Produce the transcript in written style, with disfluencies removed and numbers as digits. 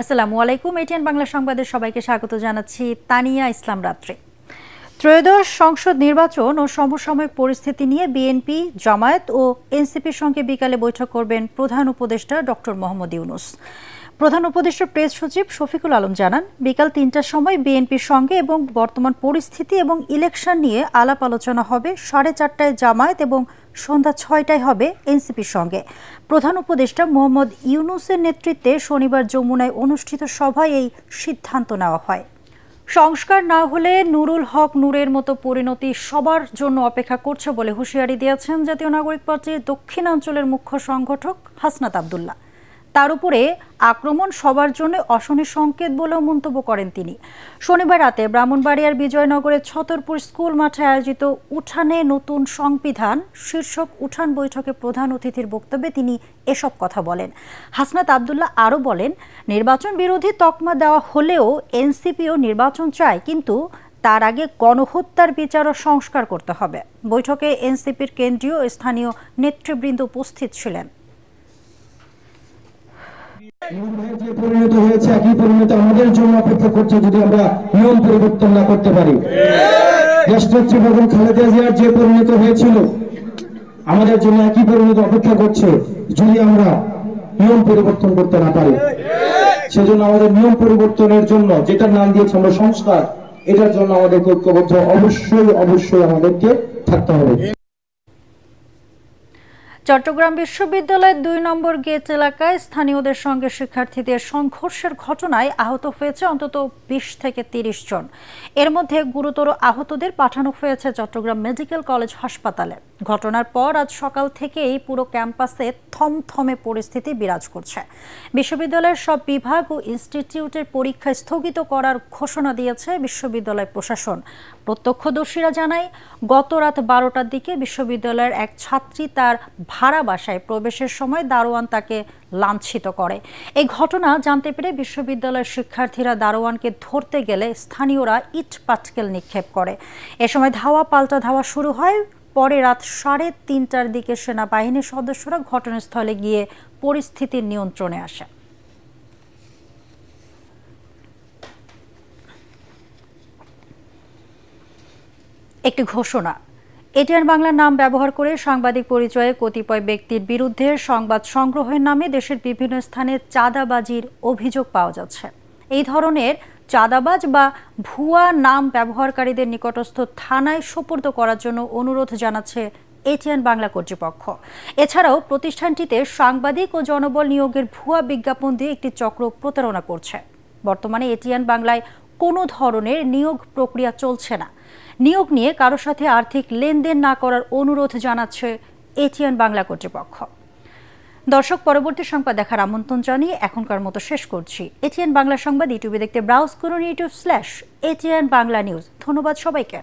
আসসালামু আলাইকুম। এটিএন বাংলা সংবাদে সবাইকে স্বাগত জানাচ্ছি। তানিয়া ইসলাম রাত্রি। ত্রয়োদশ সংসদ নির্বাচন ও সমসাময়িক পরিস্থিতি নিয়ে বিএনপি, জামায়াত ও এনসিপির সঙ্গে বিকালে বৈঠক করবেন প্রধান উপদেষ্টা ডক্টর মোহাম্মদ ইউনূস। প্রধান উপদেষ্টার প্রেস সচিব শফিকুল আলম জানান, বিকাল ৩টার সময় বিএনপির সঙ্গে এবং বর্তমান পরিস্থিতি এবং ইলেকশন নিয়ে আলাপ আলোচনা হবে। 4:30টায় জামায়াত এবং সন্ধ্যা 6টায় হবে এনসিপির সঙ্গে। প্রধান উপদেষ্টা মোহাম্মদ ইউনূসের নেতৃত্বে শনিবার যমুনায় অনুষ্ঠিত সভায় এই সিদ্ধান্ত নেওয়া হয়। সংস্কার না হলে নুরুল হক নূরের মতো পরিণতি সবার জন্য অপেক্ষা করছে বলে হুঁশিয়ারি দিয়েছেন জাতীয় নাগরিক পার্টির দক্ষিণাঞ্চলের মুখ্য সংগঠক হাসনাত আবদুল্লাহ। তার উপরে আক্রমণ সবার জন্য অশনির সংকেত বলেও মন্তব্য করেন তিনি। শনিবার রাতে ব্রাহ্মণবাড়িয়ার বিজয়নগরের ছতরপুর স্কুল মাঠে আয়োজিত উঠানে নতুন সংবিধান শীর্ষক উঠান বৈঠকে প্রধান অতিথির বক্তব্যে তিনি এসব কথা বলেন। হাসনাত আবদুল্লাহ আরও বলেন, নির্বাচন বিরোধী তকমা দেওয়া হলেও এনসিপিও নির্বাচন চায়, কিন্তু তার আগে গণহত্যার বিচার ও সংস্কার করতে হবে। বৈঠকে এনসিপির কেন্দ্রীয় ও স্থানীয় নেতৃবৃন্দ উপস্থিত ছিলেন। যে পরিণত হয়েছে একই পরিণত আমাদের জন্য অপেক্ষা করছে যদি আমরা নিয়ম পরিবর্তন না করতে পারি। দেশনেত্রী বেগম খালেদা জিয়ার যে পরিণত হয়েছিল আমাদের জন্য একই পরিণত অপেক্ষা করছে যদি আমরা নিয়ম পরিবর্তন করতে না পারি। সেজন্য আমাদের নিয়ম পরিবর্তনের জন্য যেটার নাম দিয়েছে আমরা সংস্কার, এটার জন্য আমাদের ঐক্যবদ্ধ অবশ্যই আমাদেরকে থাকতে হবে। চট্টগ্রাম বিশ্ববিদ্যালয়ের ২ নম্বর গেট এলাকায় স্থানীয়দের সঙ্গে শিক্ষার্থীদের সংঘর্ষের ঘটনায় আহত হয়েছে অন্তত ২০ থেকে ৩০ জন। এর মধ্যে গুরুতর আহতদের পাঠানো হয়েছে চট্টগ্রাম মেডিকেল কলেজ হাসপাতালে। ঘটনার পর আজ সকাল থেকেই পুরো ক্যাম্পাসে থমথমে পরিস্থিতি বিরাজ করছে। বিশ্ববিদ্যালয়ের সব বিভাগ ও ইনস্টিটিউটের পরীক্ষা স্থগিত করার ঘোষণা দিয়েছে বিশ্ববিদ্যালয় প্রশাসন। প্রত্যক্ষদর্শীরা জানায়, গত রাত 12টার দিকে বিশ্ববিদ্যালয়ের এক ছাত্রী তার ভাড়া বাসায় প্রবেশের সময় দারোয়ান তাকে লাঞ্ছিত করে। এই ঘটনা জানতে পেরে বিশ্ববিদ্যালয়ের শিক্ষার্থীরা দারোয়ানকে ধরতে গেলে স্থানীয়রা ইট পাটকেল নিক্ষেপ করে। এ সময় ধাওয়া পাল্টা ধাওয়া শুরু হয়। পরে রাত 3:30টার দিকে সেনাবাহিনীর সদস্যরা ঘটনাস্থলে গিয়ে পরিস্থিতির নিয়ন্ত্রণে আসে। একটি ঘোষণা। এটিএন বাংলার নাম ব্যবহার করে সাংবাদিক পরিচয়ে কতিপয় ব্যক্তির বিরুদ্ধে সংবাদ সংগ্রহের নামে দেশের বিভিন্ন স্থানে চাঁদাবাজির অভিযোগ পাওয়া যাচ্ছে। এই ধরনের চাঁদাবাজ বা ভুয়া নাম ব্যবহারকারীদের নিকটস্থ থানায় সোপর্দ করার জন্য অনুরোধ জানাচ্ছে এটিএন বাংলা কর্তৃপক্ষ। এছাড়াও প্রতিষ্ঠানটিতে সাংবাদিক ও জনবল নিয়োগের ভুয়া বিজ্ঞাপন দিয়ে একটি চক্র প্রতারণা করছে। বর্তমানে এটিএন বাংলায় কোনো ধরনের নিয়োগ প্রক্রিয়া চলছে না। নিয়োগ নিয়ে কারোর সাথে আর্থিক লেনদেন না করার অনুরোধ জানাচ্ছে এটিএন বাংলা কর্তৃপক্ষ। দর্শক, পরবর্তী সংবাদ দেখার আমন্ত্রণ জানিয়ে এখনকার মতো শেষ করছি। এটিএন বাংলা সংবাদ ইউটিউবে দেখতে ব্রাউজ করুন youtube/ATN বাংলা নিউজ। ধন্যবাদ সবাইকে।